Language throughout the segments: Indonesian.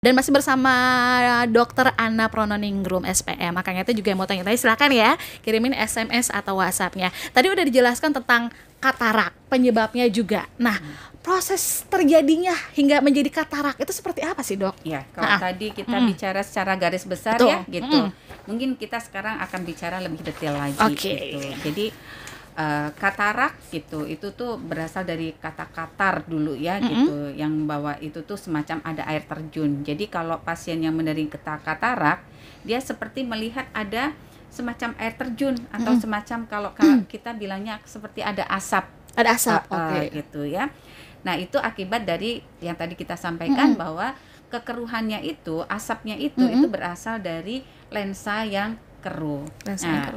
Dan masih bersama Dokter Anna Prononingrum SPM. Makanya itu juga mau tanya-tanya, silakan ya kirimin SMS atau WhatsApp-nya. Tadi udah dijelaskan tentang katarak, penyebabnya juga. Nah, proses terjadinya hingga menjadi katarak itu seperti apa sih, Dok? Ya, kalau tadi kita bicara secara garis besar Betul. ya gitu. Mungkin kita sekarang akan bicara lebih detail lagi gitu. Jadi katarak gitu, itu tuh berasal dari kata katar dulu ya gitu, yang membawa itu tuh semacam ada air terjun. Jadi kalau pasien yang menderita katarak, dia seperti melihat ada semacam air terjun atau semacam kalau kita bilangnya seperti ada asap. Ada asap, gitu ya. Nah itu akibat dari yang tadi kita sampaikan bahwa kekeruhannya itu, asapnya itu berasal dari lensa yang keruh.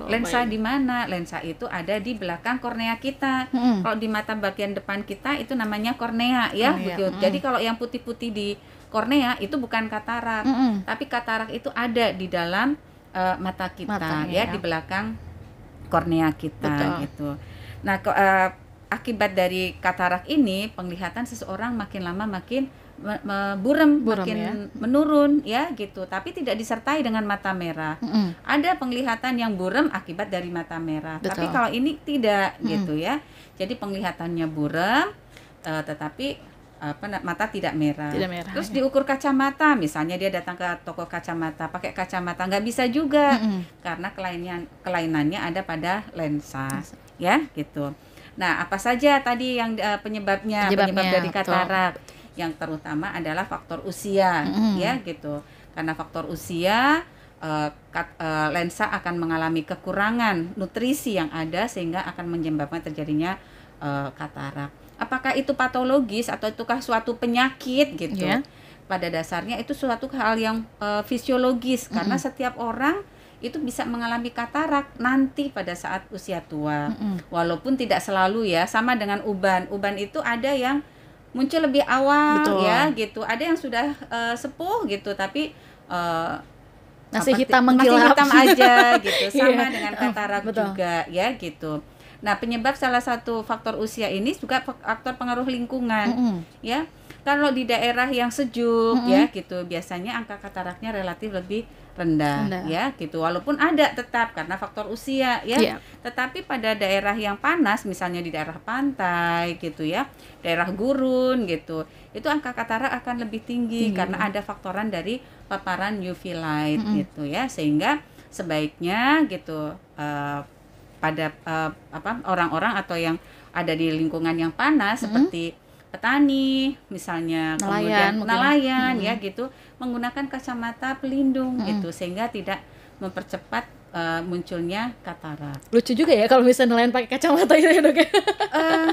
Lensa di mana? Lensa itu ada di belakang kornea kita. Kalau di mata bagian depan kita itu namanya kornea ya. Jadi kalau yang putih-putih di kornea itu bukan katarak, tapi katarak itu ada di dalam mata kita ya, di belakang kornea kita gitu. Nah, akibat dari katarak ini penglihatan seseorang makin lama makin buram makin menurun ya gitu, tapi tidak disertai dengan mata merah. Ada penglihatan yang buram akibat dari mata merah, tapi kalau ini tidak gitu ya. Jadi penglihatannya buram tetapi mata tidak merah. Terus diukur kacamata, misalnya dia datang ke toko kacamata pakai kacamata, nggak bisa juga karena kelainannya ada pada lensa ya gitu. Nah, apa saja tadi yang penyebab dari katarak? Yang terutama adalah faktor usia ya gitu. Karena faktor usia lensa akan mengalami kekurangan nutrisi yang ada sehingga akan menyebabkan terjadinya katarak. Apakah itu patologis atau itukah suatu penyakit gitu? Pada dasarnya itu suatu hal yang fisiologis karena setiap orang itu bisa mengalami katarak nanti pada saat usia tua. Walaupun tidak selalu ya, sama dengan uban. Uban itu ada yang muncul lebih awal ya gitu. Ada yang sudah sepuh gitu tapi masih hitam mengkilap. Masih hitam aja gitu. Sama dengan katarak juga ya gitu. Nah, penyebab salah satu faktor usia ini juga faktor pengaruh lingkungan ya. Kalau di daerah yang sejuk ya gitu, biasanya angka kataraknya relatif lebih rendah ya gitu. Walaupun ada tetap karena faktor usia ya. Tetapi pada daerah yang panas, misalnya di daerah pantai gitu ya, daerah gurun gitu, itu angka katarak akan lebih tinggi karena ada faktoran dari paparan UV light gitu ya. Sehingga sebaiknya gitu pada orang-orang atau yang ada di lingkungan yang panas seperti petani misalnya, kemudian nelayan ya gitu, menggunakan kacamata pelindung gitu sehingga tidak mempercepat munculnya katarak. Lucu juga ya kalau misalnya nelayan pakai kacamata itu ya, Dok ya.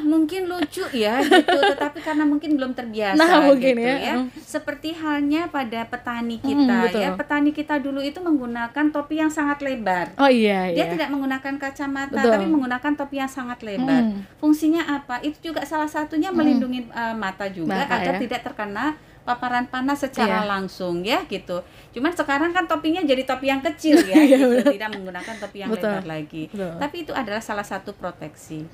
Mungkin lucu ya gitu, tetapi karena mungkin belum terbiasa mungkin gitu ya. Seperti halnya pada petani kita ya. Petani kita dulu itu menggunakan topi yang sangat lebar. Dia tidak menggunakan kacamata tapi menggunakan topi yang sangat lebar. Fungsinya apa? Itu juga salah satunya melindungi mata juga agar tidak terkena paparan panas secara langsung ya gitu. Cuman sekarang kan topinya jadi topi yang kecil ya gitu, tidak menggunakan topi yang lebar lagi. Tapi itu adalah salah satu proteksi.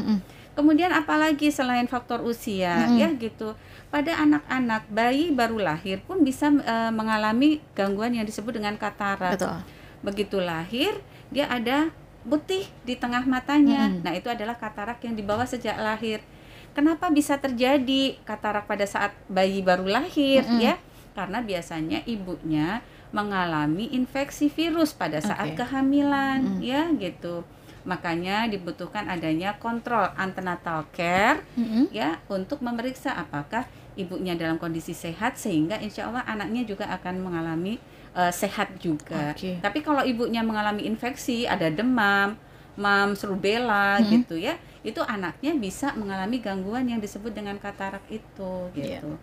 Kemudian apalagi selain faktor usia ya gitu. Pada anak-anak, bayi baru lahir pun bisa mengalami gangguan yang disebut dengan katarak. Begitu lahir dia ada putih di tengah matanya. Nah, itu adalah katarak yang dibawa sejak lahir. Kenapa bisa terjadi katarak pada saat bayi baru lahir ya? Karena biasanya ibunya mengalami infeksi virus pada saat kehamilan ya gitu. Makanya dibutuhkan adanya kontrol antenatal care ya untuk memeriksa apakah ibunya dalam kondisi sehat sehingga insya Allah anaknya juga akan mengalami sehat juga. Tapi kalau ibunya mengalami infeksi, ada demam, rubella gitu ya, itu anaknya bisa mengalami gangguan yang disebut dengan katarak itu gitu.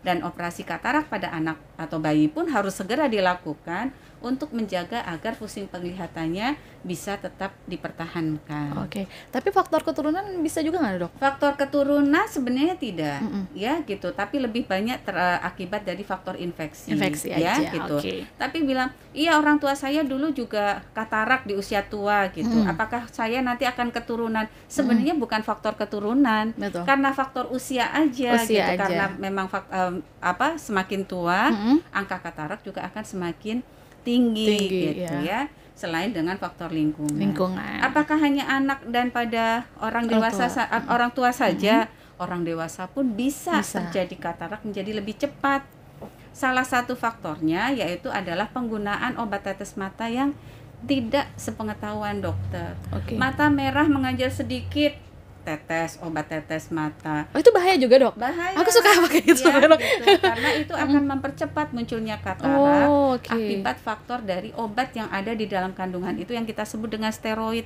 Dan operasi katarak pada anak atau bayi pun harus segera dilakukan untuk menjaga agar fungsi penglihatannya bisa tetap dipertahankan. Tapi faktor keturunan bisa juga nggak, Dok? Faktor keturunan sebenarnya tidak, ya gitu. Tapi lebih banyak akibat dari faktor infeksi ya aja. Gitu. Tapi bilang, iya orang tua saya dulu juga katarak di usia tua gitu. Apakah saya nanti akan keturunan? Sebenarnya bukan faktor keturunan, karena faktor usia aja gitu. Karena memang semakin tua, angka katarak juga akan semakin tinggi gitu ya. Selain dengan faktor lingkungan. Apakah hanya anak dan pada orang dewasa, orang tua saja? Orang dewasa pun bisa terjadi katarak menjadi lebih cepat. Salah satu faktornya yaitu adalah penggunaan obat tetes mata yang tidak sepengetahuan dokter. Mata merah mengajar sedikit, tetes obat tetes mata. Oh, itu bahaya juga, Dok? Bahaya. Aku suka pakai itu. Ya, gitu. Karena itu akan mempercepat munculnya katarak akibat faktor dari obat yang ada di dalam kandungan itu yang kita sebut dengan steroid.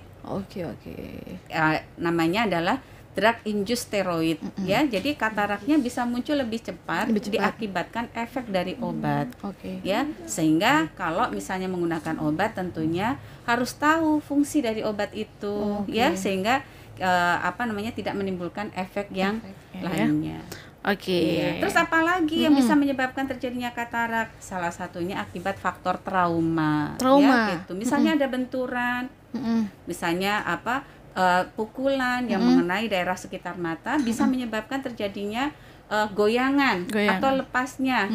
Namanya adalah drug induced steroid ya. Jadi kataraknya bisa muncul lebih cepat diakibatkan efek dari obat. Ya, sehingga kalau misalnya menggunakan obat tentunya harus tahu fungsi dari obat itu ya, sehingga tidak menimbulkan efek yang lainnya. Ya. Terus apa lagi yang bisa menyebabkan terjadinya katarak? Salah satunya akibat faktor trauma. Ya, gitu. Misalnya ada benturan, misalnya pukulan yang mengenai daerah sekitar mata bisa menyebabkan terjadinya goyangan atau lepasnya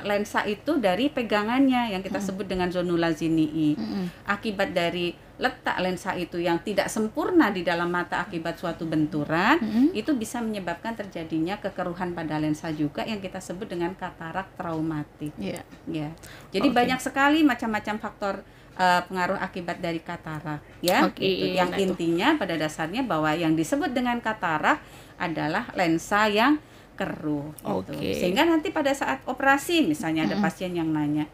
lensa itu dari pegangannya yang kita sebut dengan zonula zinii. Akibat dari letak lensa itu yang tidak sempurna di dalam mata akibat suatu benturan, itu bisa menyebabkan terjadinya kekeruhan pada lensa juga yang kita sebut dengan katarak traumatik. Ya. Jadi banyak sekali macam-macam faktor pengaruh akibat dari katarak ya. Yang intinya pada dasarnya bahwa yang disebut dengan katarak adalah lensa yang keruh gitu. Sehingga nanti pada saat operasi misalnya ada pasien yang nanya,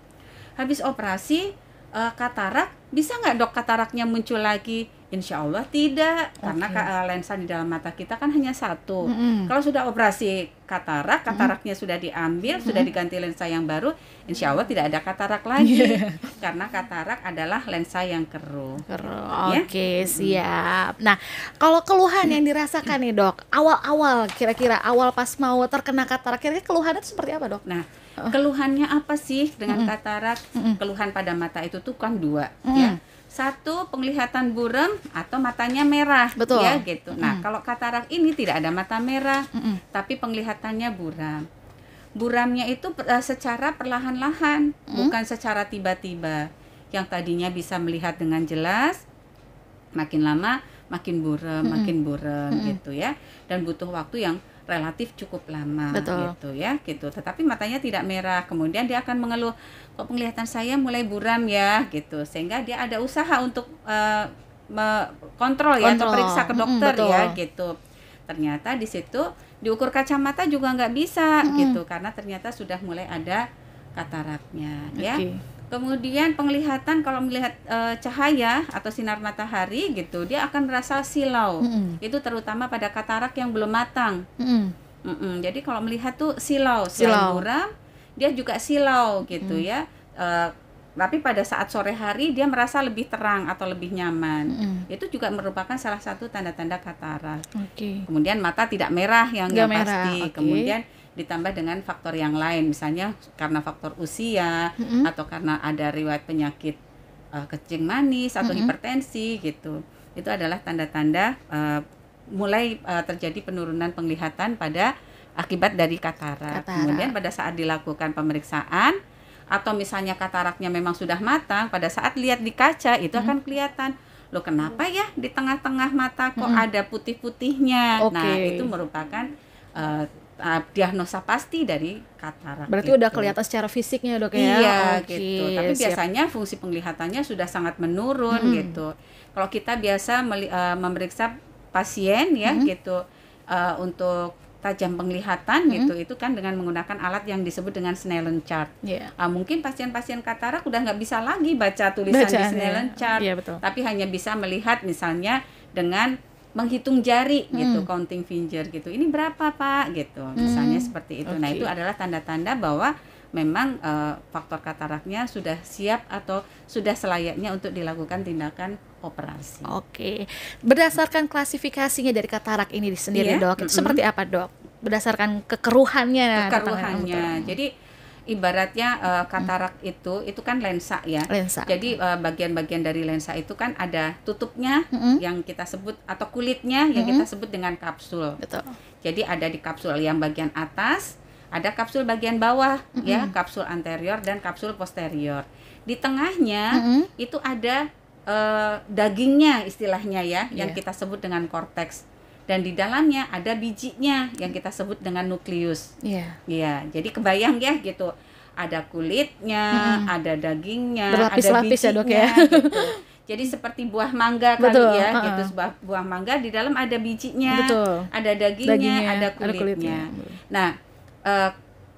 habis operasi katarak, bisa nggak dok kataraknya muncul lagi? Insya Allah tidak, karena lensa di dalam mata kita kan hanya satu. Kalau sudah operasi kataraknya sudah diambil, sudah diganti lensa yang baru, insya Allah tidak ada katarak lagi, karena katarak adalah lensa yang keruh. Siap. Nah, kalau keluhan yang dirasakan nih dok, awal-awal kira-kira awal pas mau terkena katarak, kira-kira keluhannya itu seperti apa dok? Nah, keluhannya apa sih dengan katarak? Keluhan pada mata itu tuh kan dua, ya. Satu, penglihatan buram atau matanya merah, ya gitu. Nah, kalau katarak ini tidak ada mata merah, tapi penglihatannya buram. Buramnya itu secara perlahan-lahan, bukan secara tiba-tiba. Yang tadinya bisa melihat dengan jelas, makin lama makin buram gitu ya. Dan butuh waktu yang relatif cukup lama gitu ya gitu. Tetapi matanya tidak merah, kemudian dia akan mengeluh, kok penglihatan saya mulai buram ya gitu, sehingga dia ada usaha untuk kontrol ya, atau periksa ke dokter ya gitu. Ternyata di situ diukur kacamata juga nggak bisa gitu, karena ternyata sudah mulai ada kataraknya ya. Kemudian penglihatan, kalau melihat cahaya atau sinar matahari gitu, dia akan merasa silau. Itu terutama pada katarak yang belum matang. Jadi kalau melihat tuh silau. Selain buram, dia juga silau gitu ya. Tapi pada saat sore hari dia merasa lebih terang atau lebih nyaman. Itu juga merupakan salah satu tanda-tanda katarak. Kemudian mata tidak merah yang pasti. Kemudian ditambah dengan faktor yang lain, misalnya karena faktor usia atau karena ada riwayat penyakit kencing manis atau hipertensi gitu. Itu adalah tanda-tanda mulai terjadi penurunan penglihatan pada akibat dari katarak. Kemudian pada saat dilakukan pemeriksaan atau misalnya kataraknya memang sudah matang, pada saat lihat di kaca itu akan kelihatan, loh kenapa ya di tengah-tengah mata kok ada putih-putihnya. Nah, itu merupakan diagnosa pasti dari katarak. Berarti udah kelihatan secara fisiknya dok ya? Iya gitu. Tapi biasanya fungsi penglihatannya sudah sangat menurun gitu. Kalau kita biasa memeriksa pasien ya gitu untuk tajam penglihatan gitu, itu kan dengan menggunakan alat yang disebut dengan Snellen chart. Mungkin pasien-pasien katarak udah nggak bisa lagi baca tulisan di Snellen chart, tapi hanya bisa melihat misalnya dengan menghitung jari gitu, counting finger gitu. Ini berapa Pak gitu, misalnya seperti itu. Nah, itu adalah tanda-tanda bahwa memang faktor kataraknya sudah siap atau sudah selayaknya untuk dilakukan tindakan operasi. Berdasarkan klasifikasinya dari katarak ini sendiri dok, itu seperti apa dok? Berdasarkan kekeruhannya. Jadi ibaratnya katarak itu kan lensa ya. Jadi bagian-bagian dari lensa itu kan ada tutupnya yang kita sebut, atau kulitnya yang kita sebut dengan kapsul. Jadi ada di kapsul yang bagian atas, ada kapsul bagian bawah ya, kapsul anterior dan kapsul posterior. Di tengahnya itu ada dagingnya istilahnya ya, yang kita sebut dengan korteks. Dan di dalamnya ada bijinya yang kita sebut dengan nukleus. Ya, jadi kebayang ya gitu. Ada kulitnya, ada dagingnya, berlapis-lapis ada bijinya, ya dok ya. gitu. Jadi seperti buah mangga kali ya, gitu. Buah mangga di dalam ada bijinya, ada dagingnya, ada kulitnya. Nah,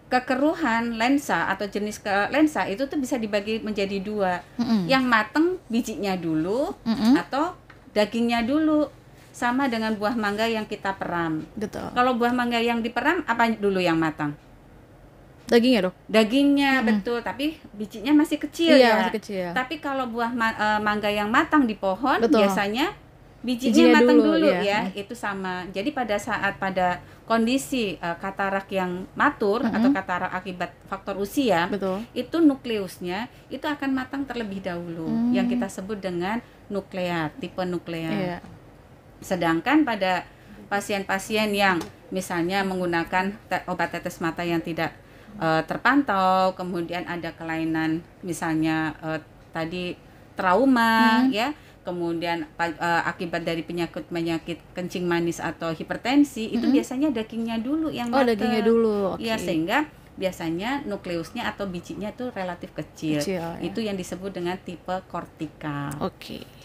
kekeruhan lensa atau jenis lensa itu tuh bisa dibagi menjadi dua. Yang mateng bijinya dulu atau dagingnya dulu. Sama dengan buah mangga yang kita peram. Kalau buah mangga yang diperam, apa dulu yang matang? Dagingnya dok? Dagingnya, betul, tapi bijinya masih kecil ya. Masih kecil. Tapi kalau buah mangga yang matang di pohon, biasanya bijinya matang dulu ya. Itu sama. Jadi pada saat pada kondisi katarak yang matur atau katarak akibat faktor usia, itu nukleusnya itu akan matang terlebih dahulu, yang kita sebut dengan nuklear, tipe nuklear. Sedangkan pada pasien-pasien yang misalnya menggunakan obat tetes mata yang tidak terpantau, kemudian ada kelainan misalnya tadi trauma ya, kemudian akibat dari penyakit kencing manis atau hipertensi, itu biasanya dagingnya dulu yang matang. Dagingnya dulu. Ya, sehingga biasanya nukleusnya atau bijinya itu relatif kecil. Itu yang disebut dengan tipe kortikal.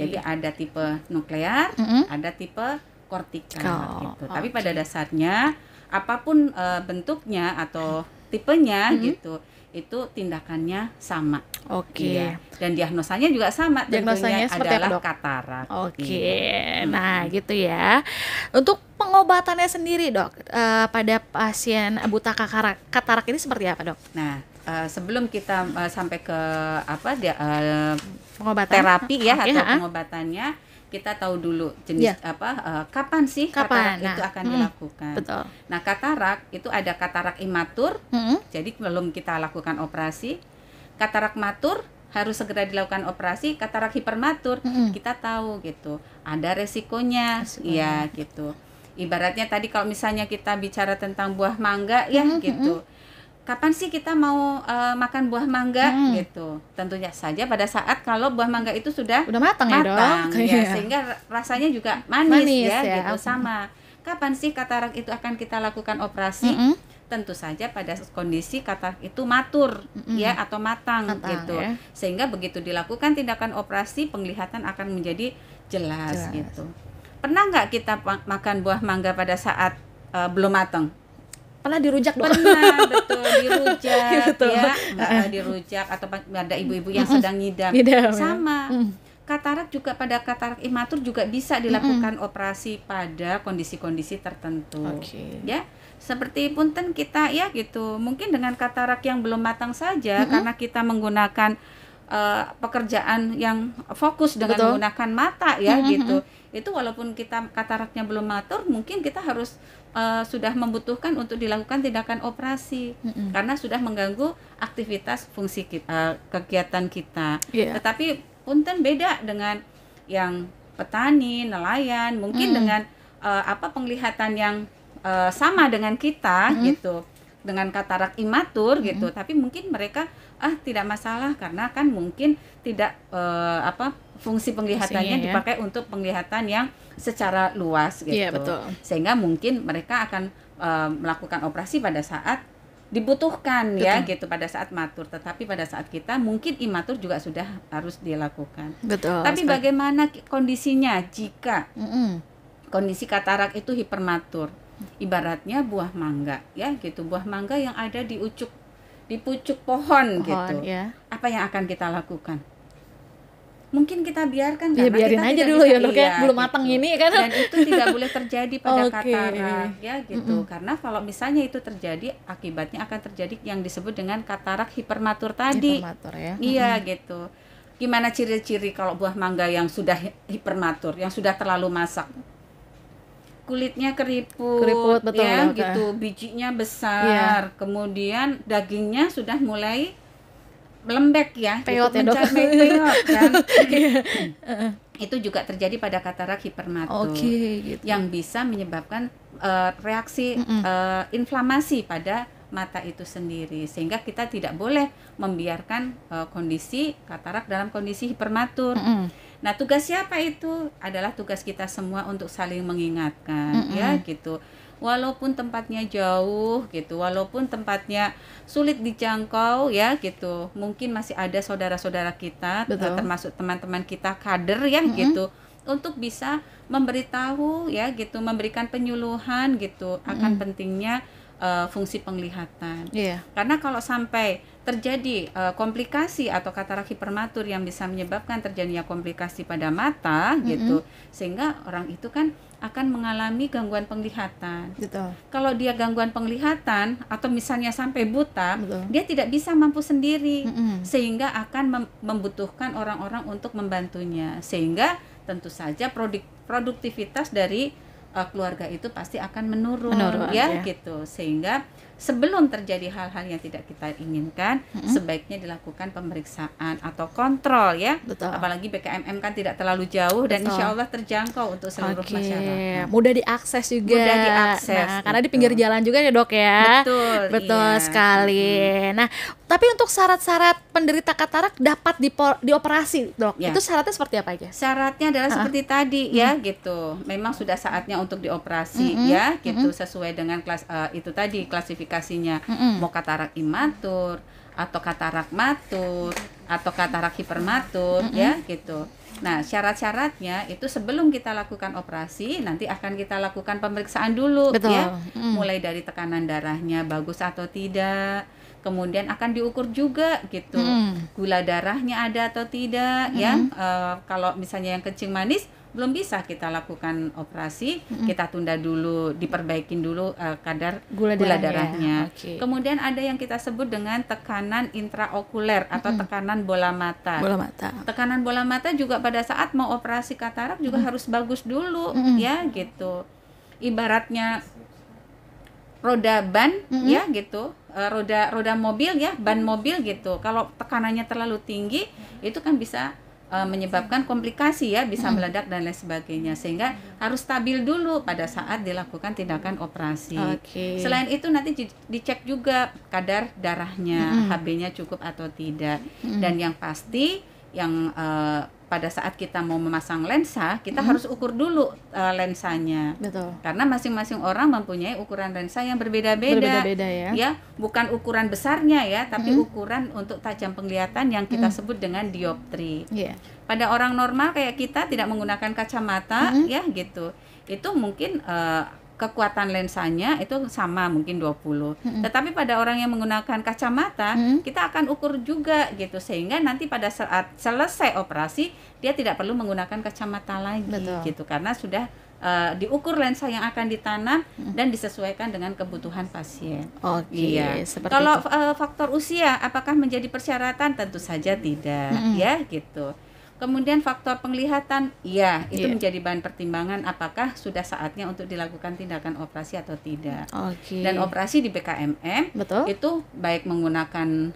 Jadi ada tipe nuklear, ada tipe kortikal gitu. Tapi pada dasarnya apapun bentuknya atau tipenya gitu, itu tindakannya sama. Ya. Dan diagnosanya juga sama, tentunya adalah katarak. Nah gitu ya. Untuk pengobatannya sendiri dok, pada pasien buta katarak ini seperti apa dok? Nah, sebelum kita sampai ke pengobatan terapi ya atau pengobatannya, kita tahu dulu jenis kapan sih katarak itu akan dilakukan. Nah, katarak itu ada katarak imatur, jadi belum kita lakukan operasi. Katarak matur harus segera dilakukan operasi. Katarak hipermatur kita tahu gitu, ada resikonya. Ya gitu. Ibaratnya tadi kalau misalnya kita bicara tentang buah mangga ya gitu. Kapan sih kita mau makan buah mangga gitu? Tentunya saja pada saat kalau buah mangga itu sudah matang ya dok, sehingga rasanya juga manis ya gitu. Sama. Kapan sih katarak itu akan kita lakukan operasi? Tentu saja pada kondisi katarak itu matur ya atau matang gitu. Sehingga begitu dilakukan tindakan operasi, penglihatan akan menjadi jelas. Gitu. Pernah nggak kita makan buah mangga pada saat belum matang? Pernah dirujak dok? Pernah, betul, dirujak ya, dirujak atau ada ibu-ibu yang sedang ngidam. Sama. Katarak juga, pada katarak imatur juga bisa dilakukan operasi pada kondisi-kondisi tertentu. Ya, seperti punten kita ya gitu. Mungkin dengan katarak yang belum matang saja, karena kita menggunakan pekerjaan yang fokus dengan menggunakan mata ya gitu. Itu walaupun kita kataraknya belum matur, mungkin kita harus sudah membutuhkan untuk dilakukan tindakan operasi karena sudah mengganggu aktivitas fungsi kita, kegiatan kita. Tetapi punten beda dengan yang petani, nelayan, mungkin dengan penglihatan yang sama dengan kita gitu, dengan katarak imatur gitu, tapi mungkin mereka tidak masalah karena kan mungkin tidak fungsi penglihatannya dipakai untuk penglihatan yang secara luas gitu. Sehingga mungkin mereka akan melakukan operasi pada saat dibutuhkan ya gitu, pada saat matur. Tetapi pada saat kita mungkin imatur juga sudah harus dilakukan. Tapi bagaimana kondisinya jika kondisi katarak itu hipermatur? Ibaratnya buah mangga ya gitu, buah mangga yang ada di pucuk pohon gitu. Apa yang akan kita lakukan? Mungkin kita biarkan karena biarin kita aja dulu ya dok ya, belum gitu. matang ini kan. Dan itu tidak boleh terjadi pada katarak ya gitu. Karena kalau misalnya itu terjadi, akibatnya akan terjadi yang disebut dengan katarak hipermatur tadi. Iya gitu. Gimana ciri-ciri kalau buah mangga yang sudah hipermatur, yang sudah terlalu masak? Kulitnya keriput betul, ya gitu, bijinya besar, kemudian dagingnya sudah mulai melembek ya, peot gitu, ya, peot kan. Itu juga terjadi pada katarak hipermatur, gitu. yang bisa menyebabkan reaksi inflamasi pada mata itu sendiri, sehingga kita tidak boleh membiarkan kondisi katarak dalam kondisi hipermatur. Nah, tugas siapa itu? Adalah tugas kita semua untuk saling mengingatkan, ya gitu. Walaupun tempatnya jauh gitu, walaupun tempatnya sulit dijangkau ya gitu, mungkin masih ada saudara-saudara kita, termasuk teman-teman kita kader ya gitu, untuk bisa memberitahu ya gitu, memberikan penyuluhan gitu akan pentingnya fungsi penglihatan. Karena kalau sampai terjadi komplikasi atau katarak hipermatur yang bisa menyebabkan terjadinya komplikasi pada mata gitu, sehingga orang itu kan akan mengalami gangguan penglihatan. Kalau dia gangguan penglihatan atau misalnya sampai buta, dia tidak bisa mampu sendiri, sehingga akan membutuhkan orang-orang untuk membantunya, sehingga tentu saja produktivitas dari keluarga itu pasti akan menurun ya gitu. Sehingga sebelum terjadi hal-hal yang tidak kita inginkan, sebaiknya dilakukan pemeriksaan atau kontrol ya. Apalagi BKMM kan tidak terlalu jauh dan insya Allah terjangkau untuk seluruh masyarakat. Mudah diakses juga. Mudah diakses. Nah, karena di pinggir jalan juga ya dok ya. Betul sekali. Nah, tapi untuk syarat-syarat penderita katarak dapat dioperasi dok, itu syaratnya seperti apa aja? Syaratnya adalah seperti tadi ya gitu. Memang sudah saatnya untuk dioperasi ya gitu, sesuai dengan itu tadi klasifikasinya, mau katarak imatur atau katarak matur atau katarak hipermatur ya gitu. Nah, syarat-syaratnya itu sebelum kita lakukan operasi nanti akan kita lakukan pemeriksaan dulu ya. Mulai dari tekanan darahnya bagus atau tidak. Kemudian akan diukur juga gitu, gula darahnya ada atau tidak ya. Kalau misalnya yang kencing manis belum bisa kita lakukan operasi, kita tunda dulu, diperbaikin dulu kadar gula darahnya. Kemudian ada yang kita sebut dengan tekanan intraokuler atau tekanan bola mata. Tekanan bola mata juga pada saat mau operasi katarak juga harus bagus dulu ya gitu. Ibaratnya roda ban ya gitu, roda mobil ya, ban mobil gitu. Kalau tekanannya terlalu tinggi itu kan bisa menyebabkan komplikasi ya, bisa meledak dan lain sebagainya, sehingga harus stabil dulu pada saat dilakukan tindakan operasi. Selain itu nanti dicek juga kadar darahnya, HB-nya cukup atau tidak. Dan yang pasti yang pada saat kita mau memasang lensa, kita harus ukur dulu lensanya. Karena masing-masing orang mempunyai ukuran lensa yang berbeda-beda ya. Bukan ukuran besarnya ya, tapi ukuran untuk tajam penglihatan yang kita sebut dengan dioptri. Pada orang normal kayak kita tidak menggunakan kacamata ya gitu. Itu mungkin kekuatan lensanya itu sama mungkin 20. Tetapi pada orang yang menggunakan kacamata, kita akan ukur juga gitu, sehingga nanti pada saat selesai operasi dia tidak perlu menggunakan kacamata lagi gitu, karena sudah diukur lensa yang akan ditanam dan disesuaikan dengan kebutuhan pasien. Kalau faktor usia apakah menjadi persyaratan? Tentu saja tidak ya gitu. Kemudian faktor penglihatan, ya itu menjadi bahan pertimbangan apakah sudah saatnya untuk dilakukan tindakan operasi atau tidak. Dan operasi di BKMM itu baik menggunakan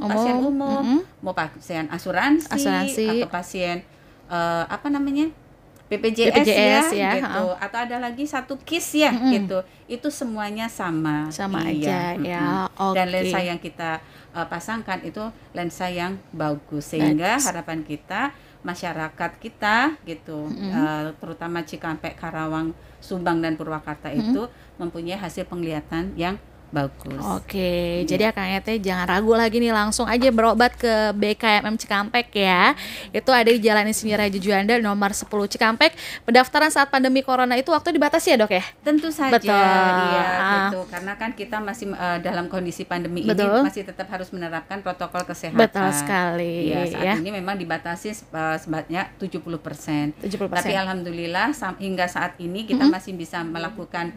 pasien umum, mau pasien asuransi atau pasien BPJS ya gitu, atau ada lagi satu KIS ya gitu. Itu semuanya sama aja ya. Dan lensa yang kita pasangkan itu lensa yang bagus, sehingga harapan kita masyarakat kita gitu, terutama Cikampek, Karawang, Subang dan Purwakarta itu mempunyai hasil penglihatan yang bagus. Jadi Kang Ete jangan ragu lagi nih, langsung aja berobat ke BKMM Cikampek ya. Itu ada di Jalan Insinyur Haji Juanda nomor 10 Cikampek. Pendaftaran saat pandemi corona itu waktu dibatasi ya dok ya? Tentu saja. Iya gitu. Karena kan kita masih dalam kondisi pandemi ini masih tetap harus menerapkan protokol kesehatan. Betul sekali. Saat ini memang dibatasi sebanyak 70%. Tapi alhamdulillah hingga saat ini kita masih bisa melakukan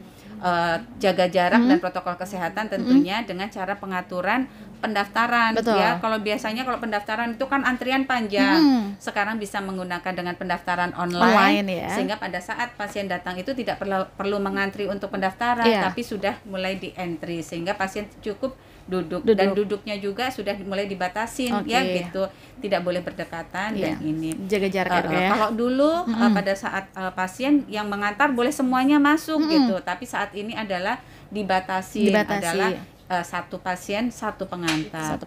jaga jarak dan protokol kesehatan tentunya dengan cara pengaturan pendaftaran ya. Kalau biasanya kalau pendaftaran itu kan antrian panjang, sekarang bisa menggunakan dengan pendaftaran online ya. Sehingga pada saat pasien datang itu tidak perlu mengantri untuk pendaftaran, tapi sudah mulai di entry, sehingga pasien cukup duduk. Dan duduknya juga sudah mulai dibatasin ya gitu, tidak boleh berdekatan dan ini jaga jarak ya. Kalau dulu pada saat pasien yang mengantar boleh semuanya masuk gitu, tapi saat ini adalah dibatasi. Adalah satu pasien satu pengantar.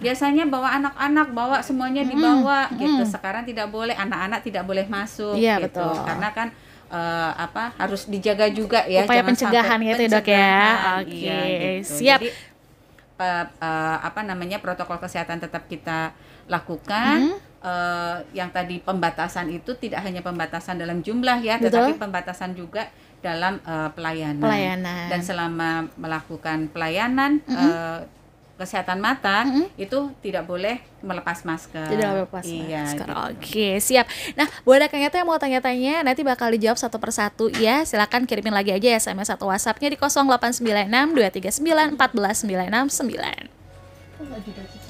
Biasanya bawa anak-anak, bawa semuanya dibawa gitu. Sekarang tidak boleh, anak-anak tidak boleh masuk gitu. Betul. Karena kan harus dijaga juga ya. Upaya pencegahan gitu ya dok ya. Gitu. Siap. Jadi protokol kesehatan tetap kita lakukan. Yang tadi pembatasan itu tidak hanya pembatasan dalam jumlah ya, tetapi pembatasan juga dalam pelayanan. Dan selama melakukan pelayanan kesehatan mata itu tidak boleh melepas masker. Tidak boleh melepas masker. Gitu. Oke, siap. Nah, buat Kang Eto yang mau tanya-tanya nanti bakal dijawab satu persatu ya. Silakan kirimin lagi aja SMS atau WhatsApp-nya di 0896 239 14 969.